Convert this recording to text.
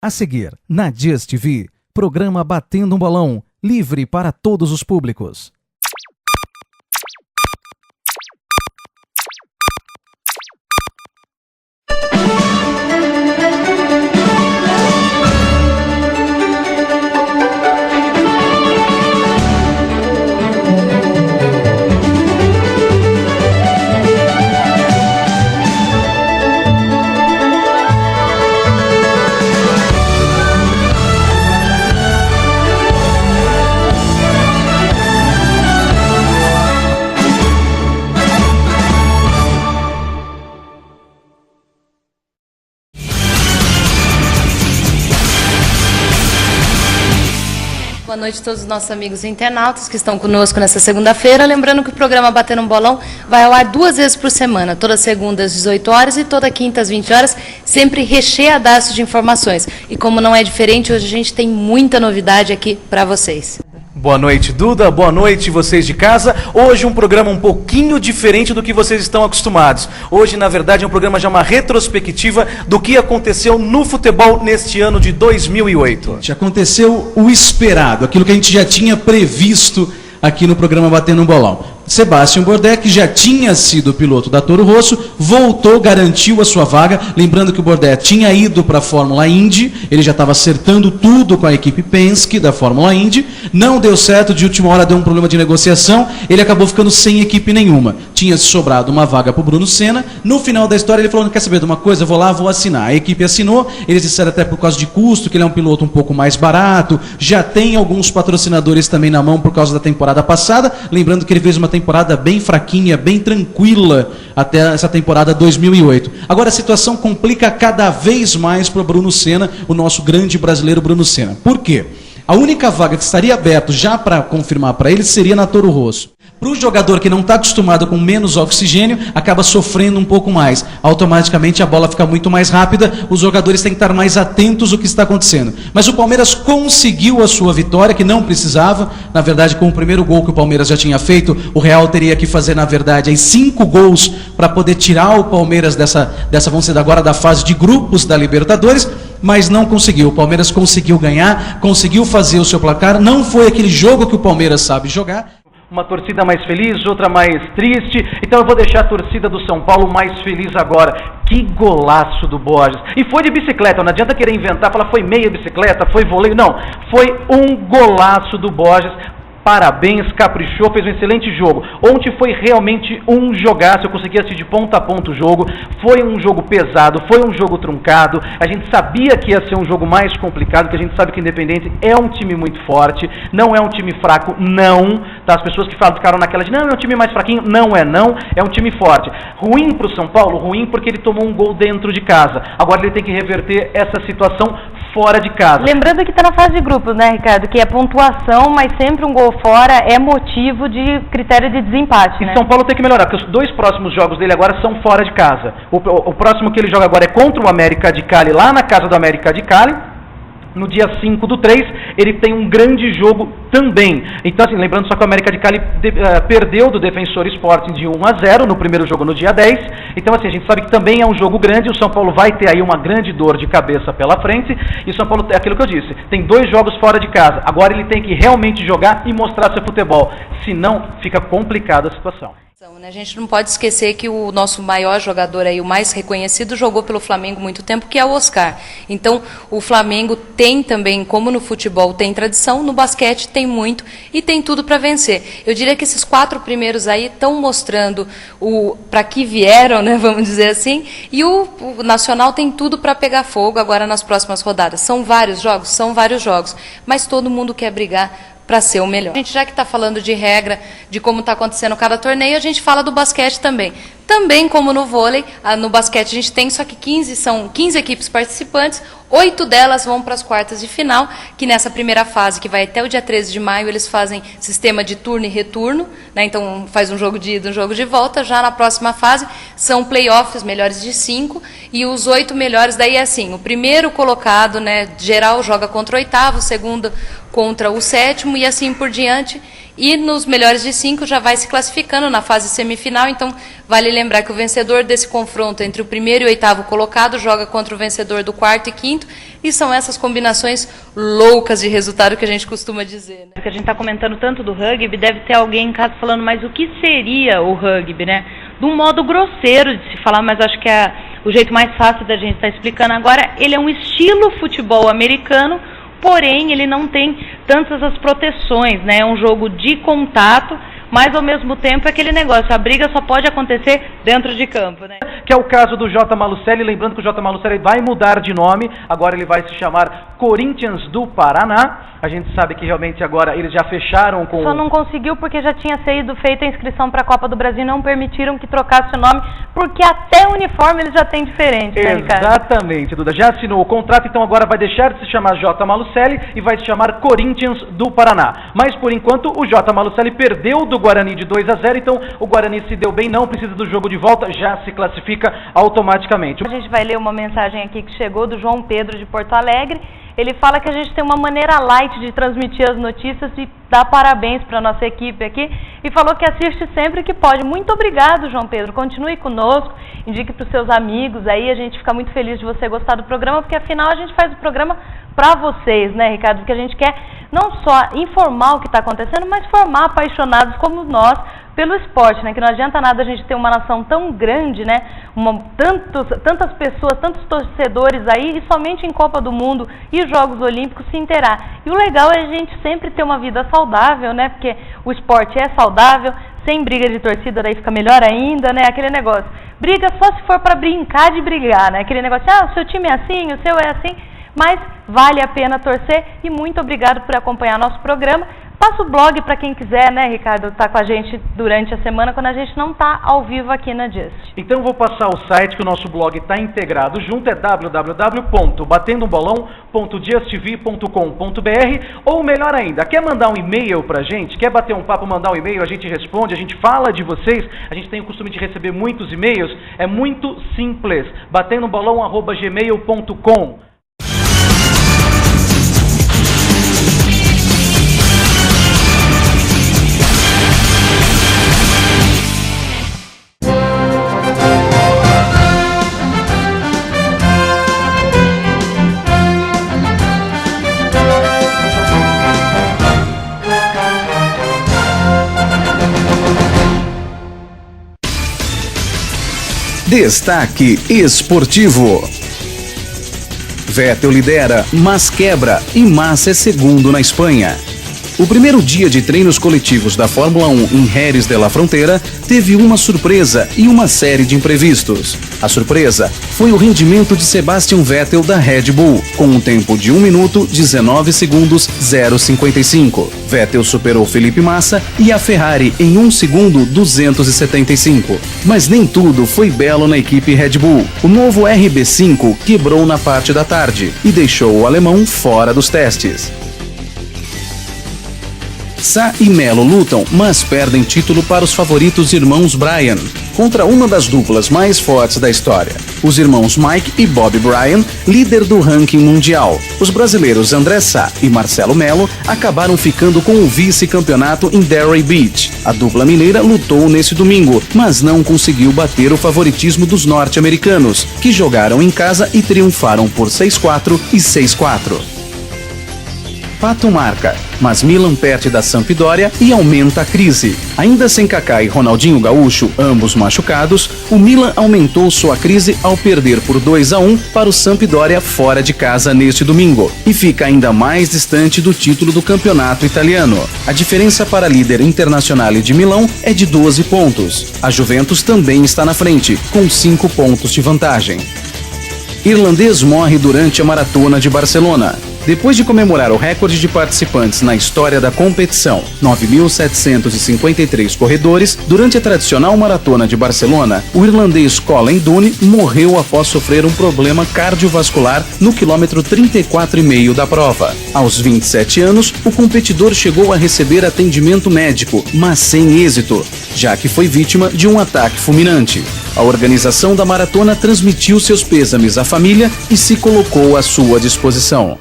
A seguir, na Just TV, programa Batendo um Bolão, livre para todos os públicos. Boa noite a todos os nossos amigos internautas que estão conosco nessa segunda-feira. Lembrando que o programa Batendo um Bolão vai ao ar 2 vezes por semana, toda segunda às 18 horas e toda quinta às 20 horas, sempre recheadaço de informações. E como não é diferente, hoje a gente tem muita novidade aqui para vocês. Boa noite, Duda. Boa noite, vocês de casa. Hoje um programa um pouquinho diferente do que vocês estão acostumados. Hoje, na verdade, é um programa já uma retrospectiva do que aconteceu no futebol neste ano de 2008. Já aconteceu o esperado, aquilo que a gente já tinha previsto aqui no programa Batendo um Bolão. Sebastian Bourdais, que já tinha sido piloto da Toro Rosso, voltou, garantiu a sua vaga. Lembrando que o Bourdais tinha ido para a Fórmula Indy, ele já estava acertando tudo com a equipe Penske da Fórmula Indy. Não deu certo, de última hora deu um problema de negociação, ele acabou ficando sem equipe nenhuma. Tinha sobrado uma vaga para o Bruno Senna. No final da história ele falou, não quer saber de uma coisa, vou lá, vou assinar. A equipe assinou, eles disseram até por causa de custo, que ele é um piloto um pouco mais barato, já tem alguns patrocinadores também na mão por causa da temporada passada. Lembrando que ele fez uma temporada bem fraquinha, bem tranquila até essa temporada 2008. Agora a situação complica cada vez mais para o Bruno Senna, o nosso grande brasileiro Bruno Senna. Por quê? A única vaga que estaria aberta já para confirmar para ele seria na Toro Rosso. Para o jogador que não está acostumado com menos oxigênio, acaba sofrendo um pouco mais. Automaticamente a bola fica muito mais rápida, os jogadores têm que estar mais atentos ao que está acontecendo. Mas o Palmeiras conseguiu a sua vitória, que não precisava. Na verdade, com o primeiro gol que o Palmeiras já tinha feito, o Real teria que fazer, na verdade, aí 5 gols para poder tirar o Palmeiras dessa, vamos dizer, agora da fase de grupos da Libertadores. Mas não conseguiu. O Palmeiras conseguiu ganhar, conseguiu fazer o seu placar. Não foi aquele jogo que o Palmeiras sabe jogar. Uma torcida mais feliz, outra mais triste. Então eu vou deixar a torcida do São Paulo mais feliz agora. Que golaço do Borges. E foi de bicicleta, não adianta querer inventar, falar foi meia bicicleta, foi voleio. Não, foi um golaço do Borges. Parabéns, caprichou, fez um excelente jogo. Ontem foi realmente um jogaço, eu consegui assistir de ponta a ponta o jogo. Foi um jogo pesado, foi um jogo truncado. A gente sabia que ia ser um jogo mais complicado, porque a gente sabe que o Independente é um time muito forte, não é um time fraco, não. Tá? As pessoas que ficaram naquela de, não, é um time mais fraquinho, não, é um time forte. Ruim para o São Paulo, ruim porque ele tomou um gol dentro de casa. Agora ele tem que reverter essa situação fora de casa. Lembrando que está na fase de grupos, né, Ricardo? Que é pontuação, mas sempre um gol fora é motivo de critério de desempate, né? E São Paulo tem que melhorar, porque os 2 próximos jogos dele agora são fora de casa. O próximo que ele joga agora é contra o América de Cali, lá na casa do América de Cali. No dia 5/3, ele tem um grande jogo também. Então, assim, lembrando só que o América de Cali perdeu do Defensor Sporting de 1-0 no primeiro jogo no dia 10. Então, assim, a gente sabe que também é um jogo grande. O São Paulo vai ter aí uma grande dor de cabeça pela frente. E o São Paulo, é aquilo que eu disse, tem 2 jogos fora de casa. Agora ele tem que realmente jogar e mostrar seu futebol. Senão, fica complicada a situação. A gente não pode esquecer que o nosso maior jogador aí, o mais reconhecido, jogou pelo Flamengo muito tempo, que é o Oscar. Então, o Flamengo tem também, como no futebol tem tradição, no basquete tem muito e tem tudo para vencer. Eu diria que esses 4 primeiros aí estão mostrando para que vieram, né, vamos dizer assim, e o Nacional tem tudo para pegar fogo agora nas próximas rodadas. São vários jogos, mas todo mundo quer brigar para ser o melhor. A gente, já que está falando de regra, de como está acontecendo cada torneio, a gente fala do basquete também. Também como no vôlei, no basquete a gente tem só que são 15 equipes participantes, 8 delas vão para as quartas de final, que nessa primeira fase, que vai até o dia 13 de maio, eles fazem sistema de turno e retorno, né? Então faz um jogo de ida, um jogo de volta. Já na próxima fase são playoffs, melhores de 5, e os 8 melhores, daí é assim, o primeiro colocado, né, geral joga contra o 8º, o segundo contra o 7º e assim por diante. E nos melhores de 5 já vai se classificando na fase semifinal. Então, vale lembrar que o vencedor desse confronto entre o primeiro e o 8º colocado joga contra o vencedor do 4º e 5º. e são essas combinações loucas de resultado que a gente costuma dizer, né? Que a gente está comentando tanto do rugby, deve ter alguém em casa falando, mas o que seria o rugby, né? De um modo grosseiro de se falar, mas acho que o jeito mais fácil da gente estar explicando agora, ele é um estilo futebol americano, porém ele não tem tantas as proteções, né? É um jogo de contato, mas ao mesmo tempo é aquele negócio, a briga só pode acontecer dentro de campo, né? Que é o caso do J. Malucelli, lembrando que o J. Malucelli vai mudar de nome, agora ele vai se chamar Corinthians do Paraná. A gente sabe que realmente agora eles já fecharam com... Só não conseguiu porque já tinha sido feita a inscrição para a Copa do Brasil e não permitiram que trocasse o nome, porque até o uniforme eles já têm diferente, né, Ricardo? Exatamente, Duda. Já assinou o contrato, então agora vai deixar de se chamar J. Malucelli e vai se chamar Corinthians do Paraná. Mas por enquanto o J. Malucelli perdeu do Guarani de 2-0, então o Guarani se deu bem, não precisa do jogo de volta, já se classifica automaticamente. A gente vai ler uma mensagem aqui que chegou do João Pedro de Porto Alegre. Ele fala que a gente tem uma maneira light de transmitir as notícias e dá parabéns para a nossa equipe aqui e falou que assiste sempre que pode. Muito obrigado, João Pedro. Continue conosco, indique para os seus amigos aí. A gente fica muito feliz de você gostar do programa, porque afinal a gente faz o programa para vocês, né, Ricardo? Porque a gente quer não só informar o que está acontecendo, mas formar apaixonados como nós pelo esporte, né? Que não adianta nada a gente ter uma nação tão grande, né? Tantas pessoas, tantos torcedores aí, e somente em Copa do Mundo e Jogos Olímpicos se inteirar. E o legal é a gente sempre ter uma vida saudável, né? Porque o esporte é saudável, sem briga de torcida, daí fica melhor ainda, né? Aquele negócio. Briga só se for para brincar de brigar, né? Aquele negócio, o seu time é assim, o seu é assim, mas vale a pena torcer e muito obrigado por acompanhar nosso programa. Passa o blog para quem quiser, né, Ricardo, tá com a gente durante a semana, quando a gente não está ao vivo aqui na Just. Então vou passar o site que o nosso blog está integrado junto, é www.batendobolão.justtv.com.br, ou melhor ainda, quer mandar um e-mail para a gente, quer bater um papo, mandar um e-mail, a gente responde, a gente fala de vocês, a gente tem o costume de receber muitos e-mails, é muito simples, batendobolão@gmail.com. Destaque esportivo. Vettel lidera, mas quebra e Massa é segundo na Espanha. O primeiro dia de treinos coletivos da Fórmula 1 em Jerez de la Frontera teve uma surpresa e uma série de imprevistos. A surpresa foi o rendimento de Sebastian Vettel da Red Bull, com um tempo de 1 minuto 19 segundos 0,55. Vettel superou Felipe Massa e a Ferrari em 1 segundo 275. Mas nem tudo foi belo na equipe Red Bull. O novo RB5 quebrou na parte da tarde e deixou o alemão fora dos testes. Sá e Melo lutam, mas perdem título para os favoritos irmãos Bryan, contra uma das duplas mais fortes da história. Os irmãos Mike e Bob Bryan, líder do ranking mundial. Os brasileiros André Sá e Marcelo Melo acabaram ficando com o vice-campeonato em Delray Beach. A dupla mineira lutou nesse domingo, mas não conseguiu bater o favoritismo dos norte-americanos, que jogaram em casa e triunfaram por 6-4 e 6-4. Fato marca, mas Milan perde da Sampdoria e aumenta a crise. Ainda sem Kaká e Ronaldinho Gaúcho, ambos machucados, o Milan aumentou sua crise ao perder por 2-1 para o Sampdoria fora de casa neste domingo e fica ainda mais distante do título do campeonato italiano. A diferença para a líder Internazionale de Milão é de 12 pontos. A Juventus também está na frente, com 5 pontos de vantagem. Irlandês morre durante a Maratona de Barcelona. Depois de comemorar o recorde de participantes na história da competição, 9.753 corredores, durante a tradicional Maratona de Barcelona, o irlandês Colin Doone morreu após sofrer um problema cardiovascular no quilômetro 34,5 da prova. Aos 27 anos, o competidor chegou a receber atendimento médico, mas sem êxito, já que foi vítima de um ataque fulminante. A organização da maratona transmitiu seus pêsames à família e se colocou à sua disposição.